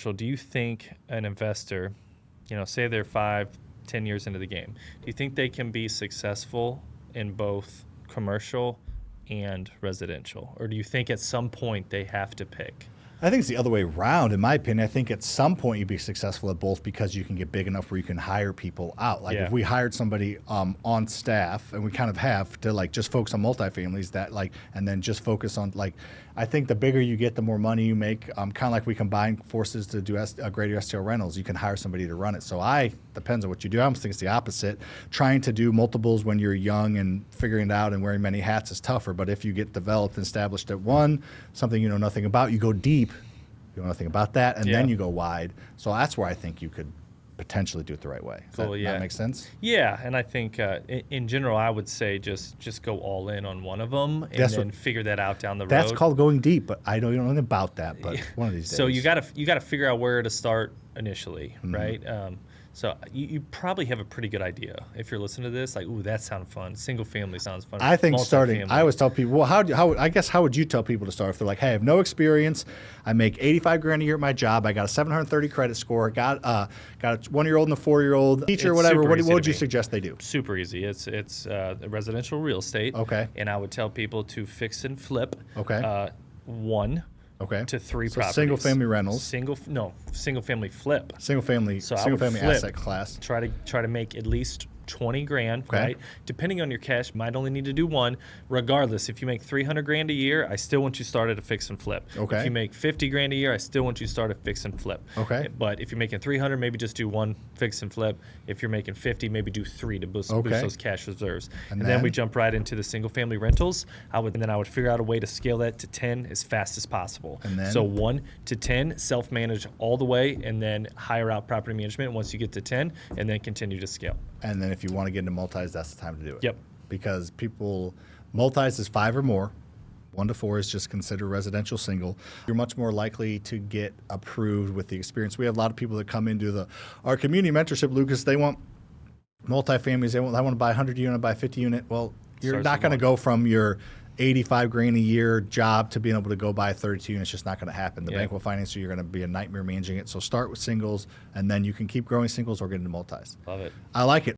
commercial, do you think an investor, say they're 5-10 years into the game, do you think they can be successful in both commercial and residential? Or do you think at some point they have to pick? I think it's the other way around, in my opinion. I think at some point you'd be successful at both because you can get big enough where you can hire people out. Like if we hired somebody on staff, and we kind of have to just focus on multifamilies, and then just focus on I think the bigger you get, the more money you make. Kind of like we combine forces to do greater STL rentals. You can hire somebody to run it. So depends on what you do. I almost think it's the opposite. Trying to do multiples when you're young and figuring it out and wearing many hats is tougher. But if you get developed and established at one, something you know nothing about, you go deep. You know nothing about that, and then you go wide. So that's where I think you could potentially do it the right way. Does that make sense? Yeah, and I think in general, I would say just go all in on one of them and then figure that out down the road. That's called going deep, but I don't know anything about that. But one of these days. So you gotta figure out where to start initially, right? So you probably have a pretty good idea if you're listening to this. Ooh, that sounds fun. Single family sounds fun. I think starting. I always tell people, well, how would you tell people to start if they're like, hey, I have no experience. I make $85,000 a year at my job. I got a 730 credit score. Got a 1-year-old and a 4-year-old teacher, whatever. What would you suggest they do? Super easy. It's residential real estate. Okay. And I would tell people to fix and flip. Okay. 1 to 3 properties. Single family rentals. Single family flip. Single family asset class. Try to make at least $20,000, right? Depending on your cash, you might only need to do one. Regardless, if you make $300,000 a year, I still want you to start at a fix and flip. Okay. If you make $50,000 a year, I still want you to start at fix and flip. Okay. But if you're making $300,000, maybe just do 1 fix and flip. If you're making $50,000, maybe do 3 to boost those cash reserves. And then we jump right into the single family rentals. I would figure out a way to scale that to 10 as fast as possible. And then? So 1 to 10, self-manage all the way, and then hire out property management once you get to 10, and then continue to scale. And then if you want to get into multis, that's the time to do it. Yep. Because multis is 5 or more. 1 to 4 is just considered residential single. You're much more likely to get approved with the experience. We have a lot of people that come into our community mentorship, Lucas. They want multifamilies. I want to buy 100 unit, buy 50 unit. Well, you're not going to go from your $85,000 a year job to being able to go buy 32 units. It's just not going to happen. The bank will finance you. You're going to be a nightmare managing it. So start with singles, and then you can keep growing singles or get into multis. Love it. I like it.